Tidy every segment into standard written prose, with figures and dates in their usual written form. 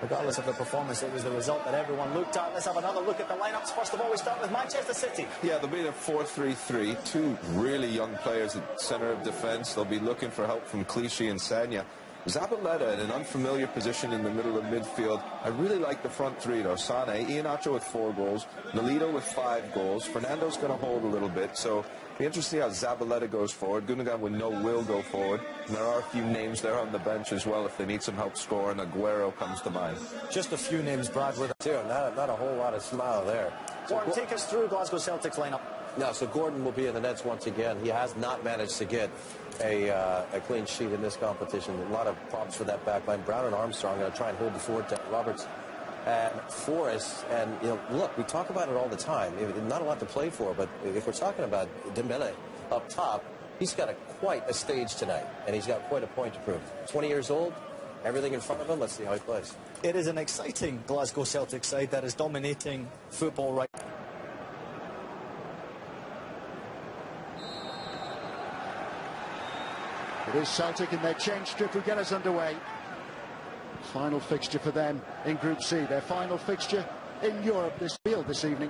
Regardless of the performance, it was the result that everyone looked at. Let's have another look at the lineups. First of all, we start with Manchester City. Yeah, they'll be in a 4-3-3. Two really young players at centre of defence. They'll be looking for help from Clichy and Sanya. Zabaleta in an unfamiliar position in the middle of midfield. I really like the front three though. Sane, Iheanacho with 4 goals, Nolito with 5 goals. Fernando's going to hold a little bit, so it'll be interesting how Zabaleta goes forward. Gundogan with no will go forward. And there are a few names there on the bench as well if they need some help scoring. Aguero comes to mind. Just a few names, Brad, with too. Not a whole lot of smile there. Warren, take us through Glasgow Celtic's lineup. No, so Gordon will be in the nets once again. He has not managed to get a clean sheet in this competition. A lot of problems for that back line. Brown and Armstrong going to try and hold the forward to Roberts and Forrest. And, you know, look, we talk about it all the time. Not a lot to play for, but if we're talking about Dembele up top, he's got quite a stage tonight, and he's got quite a point to prove. 20 years old, everything in front of him. Let's see how he plays. It is an exciting Glasgow Celtic side that is dominating football right now. It is Celtic in their change strip who get us underway. Final fixture for them in Group C. Their final fixture in Europe this evening.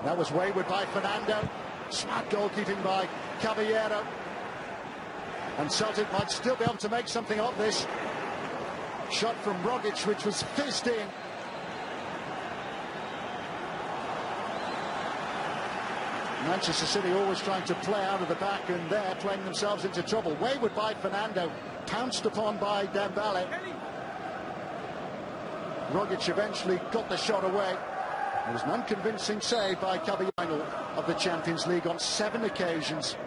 That was wayward by Fernando. Smart goalkeeping by Caballero. And Celtic might still be able to make something of this. Shot from Rogic, which was fizzed in. Manchester City always trying to play out of the back, and they're playing themselves into trouble. Wayward by Fernando, pounced upon by Dembele. Rogic eventually got the shot away. It was an unconvincing save by Caballero of the Champions League on 7 occasions.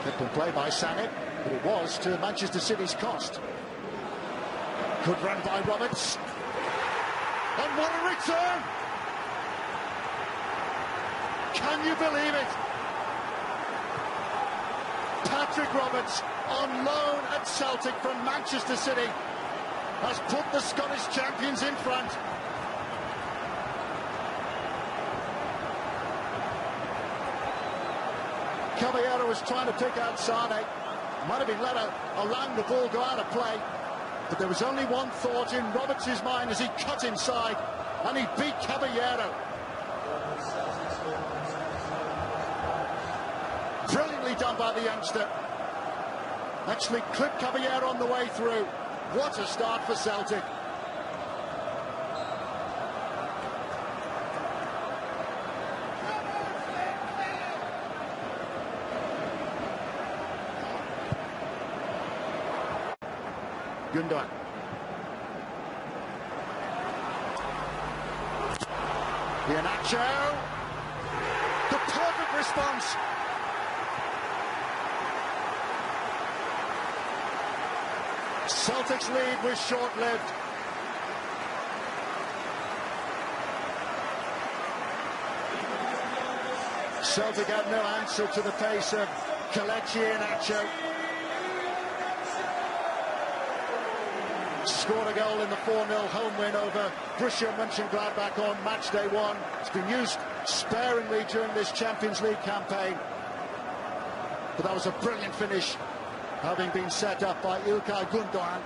Kept in play by Sané, but it was to Manchester City's cost. Good run by Roberts. And what a return! Can you believe it? Patrick Roberts, on loan at Celtic from Manchester City, has put the Scottish champions in front. Caballero was trying to pick out Sane. Might have been allowing the ball go out of play. But there was only one thought in Roberts' mind as he cut inside, and he beat Caballero. Brilliantly done by the youngster. Actually clipped Caballero on the way through. What a start for Celtic. Gundogan. Iheanacho. The perfect response. Celtic's lead was short-lived. Celtic had no answer to the pace of Kelechi Iheanacho. Scored a goal in the 4-0 home win over Borussia Mönchengladbach on match day 1. It's been used sparingly during this Champions League campaign. But that was a brilliant finish, having been set up by İlkay Gundogan.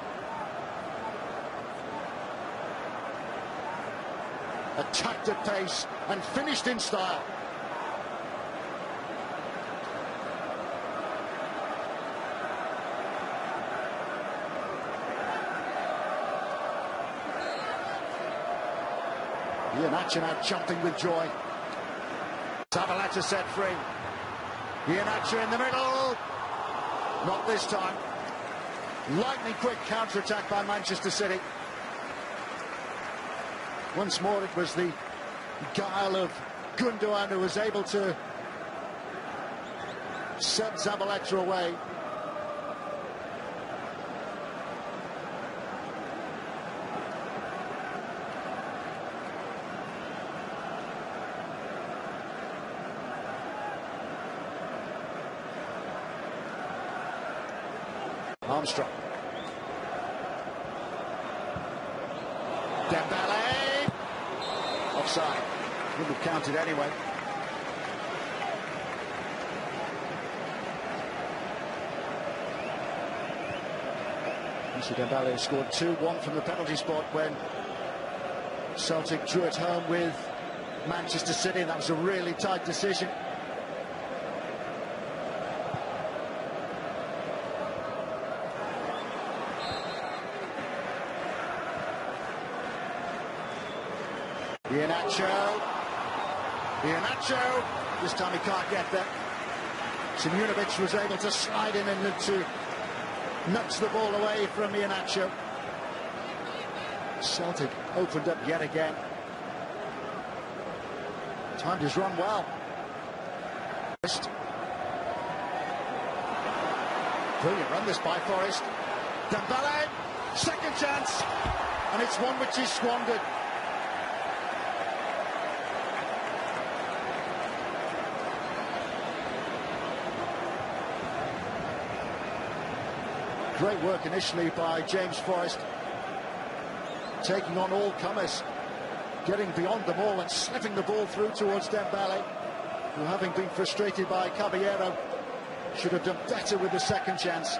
Attacked at pace and finished in style. Iheanacho now jumping with joy. Zabaleta set free. Iheanacho in the middle. Not this time. Lightning quick counter-attack by Manchester City. Once more it was the guile of Gundogan who was able to set Zabaleta away. Armstrong. Dembele. Offside. Wouldn't have counted anyway. Dembele scored 2-1 from the penalty spot when Celtic drew it home with Manchester City, and that was a really tight decision. Iheanacho, this time he can't get there. Simunovic was able to slide in and to nudge the ball away from Iheanacho. Celtic opened up yet again. Timed his run well. Brilliant run this by Forest. Dembele, second chance, and it's one which is squandered. Great work initially by James Forrest, taking on all comers, getting beyond them all and slipping the ball through towards Dembele, who, having been frustrated by Caballero, should have done better with the second chance.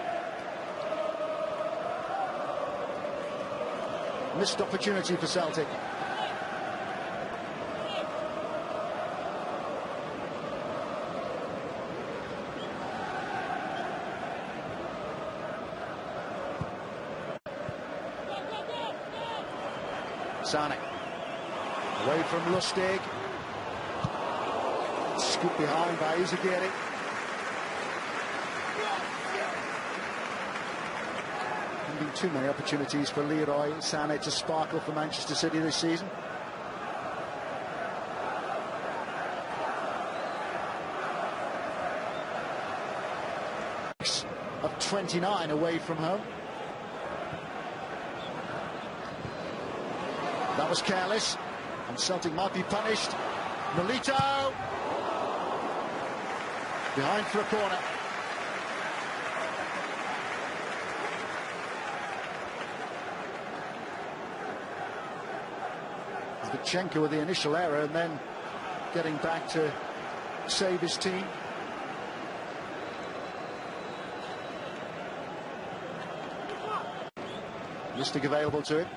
Missed opportunity for Celtic. Sane, away from Lustig, scoop behind by Izagiri. There been too many opportunities for Leroy Sane to sparkle for Manchester City this season. Of 29 away from home. That was careless, and Celtic might be punished. Milito behind for a corner. Zvichenko with the initial error and then getting back to save his team. Lustig available to him.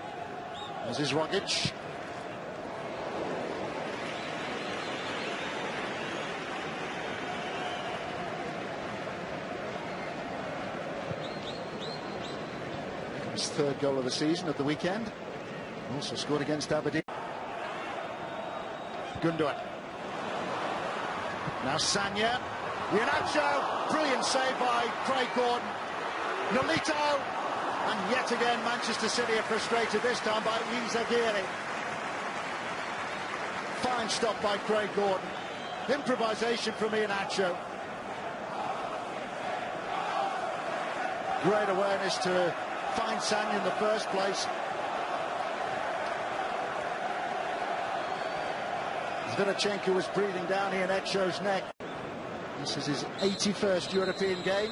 This is Rogic. His third goal of the season at the weekend. Also scored against Aberdeen. Gundogan. Now Sanya. Iheanacho. Brilliant save by Craig Gordon. Nolito. And yet again, Manchester City are frustrated, this time by Izagiri. Fine stop by Craig Gordon. Improvisation from Iheanacho. Great awareness to find Sanya in the first place. Zvichenko was breathing down Iheanacho's neck. This is his 81st European game.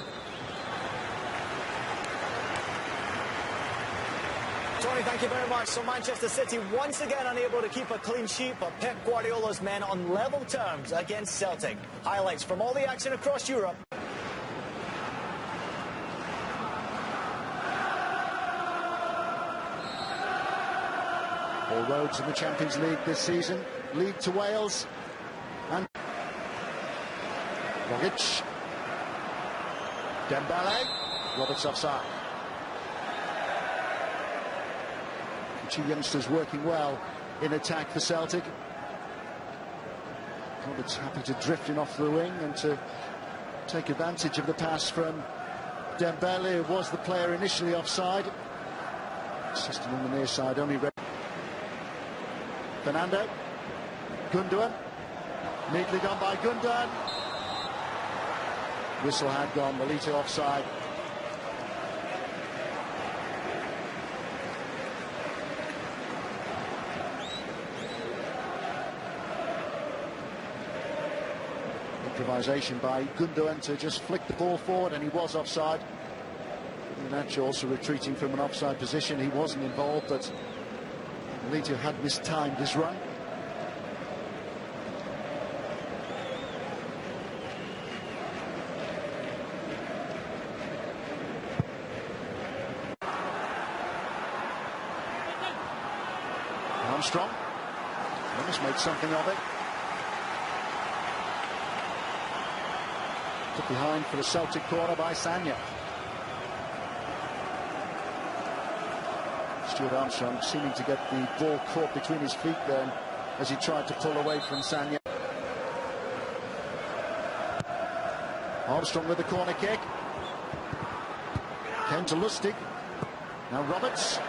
Tony, thank you very much. So Manchester City once again unable to keep a clean sheet, but Pep Guardiola's men on level terms against Celtic. Highlights from all the action across Europe. All roads in the Champions League this season lead to Wales. And Rogic. Dembele. Roberts offside. Two youngsters working well in attack for Celtic. Roberts happy to drift in off the wing and to take advantage of the pass from Dembele, who was the player initially offside. Assistant on the near side, only ready. Fernando. Gundogan. Neatly done by Gundogan. Whistle had gone. Milito offside. Improvisation by Gundogan to just flick the ball forward, and he was offside. Iheanacho also retreating from an offside position. He wasn't involved, but Milito had mistimed his run. Armstrong almost made something of it. Put behind for the Celtic corner by Sanya. Stuart Armstrong seeming to get the ball caught between his feet then as he tried to pull away from Sanya. Armstrong with the corner kick. Came to Lustig. Now Roberts.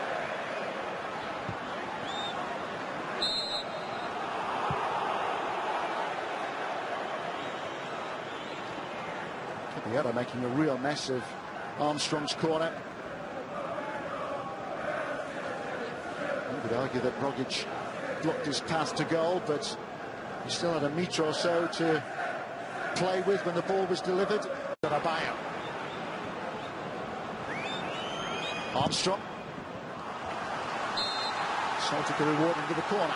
Cabiera making a real mess of Armstrong's corner. You could argue that Rogic blocked his path to goal, but he still had a metre or so to play with when the ball was delivered. Abaya. Armstrong. Celtic are rewarded with the corner.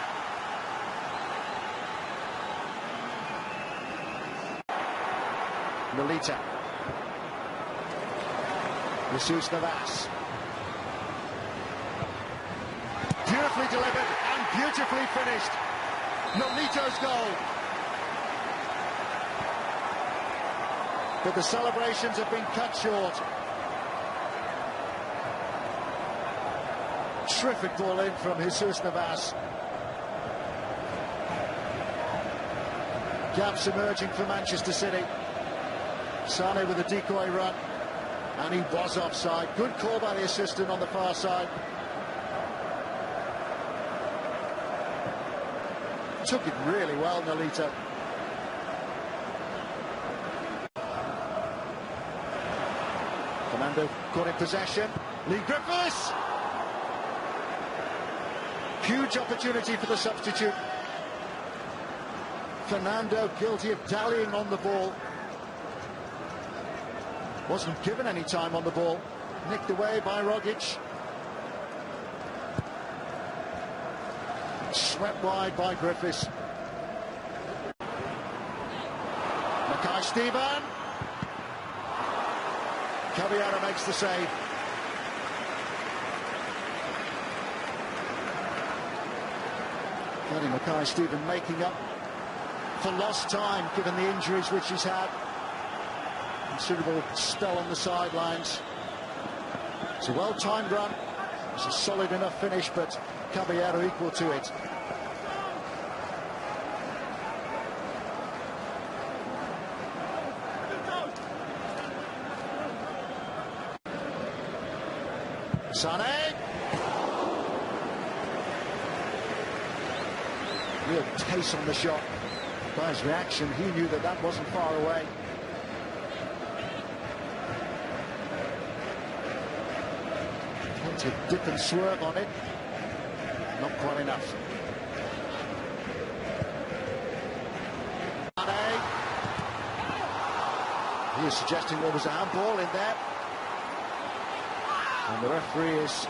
Melita. Jesus Navas. Beautifully delivered and beautifully finished. Nolito's goal. But the celebrations have been cut short. Terrific ball in from Jesus Navas. Gaps emerging for Manchester City. Sane with a decoy run. And he was offside. Good call by the assistant on the far side. Took it really well, Nolito. Fernando got in possession. Lee Griffiths. Huge opportunity for the substitute. Fernando guilty of dallying on the ball. Wasn't given any time on the ball. Nicked away by Rogic. Swept wide by Griffiths. Mackay-Steven. Cabiera makes the save. Mackay-Steven making up for lost time given the injuries which he's had. Considerable spell on the sidelines. It's a well-timed run. It's a solid enough finish, but Caballero equal to it. Sane. Real taste on the shot. By his reaction, he knew that that wasn't far away. To dip and swerve on it, not quite enough. He is suggesting there was a handball in there, and the referee is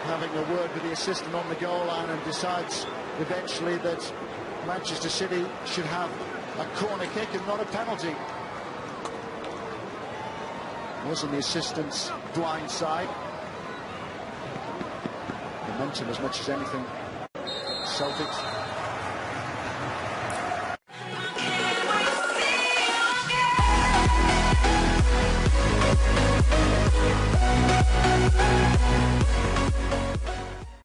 having a word with the assistant on the goal line and decides eventually that Manchester City should have a corner kick and not a penalty. It was on the assistant's blind side. Momentum as much as anything. Celtics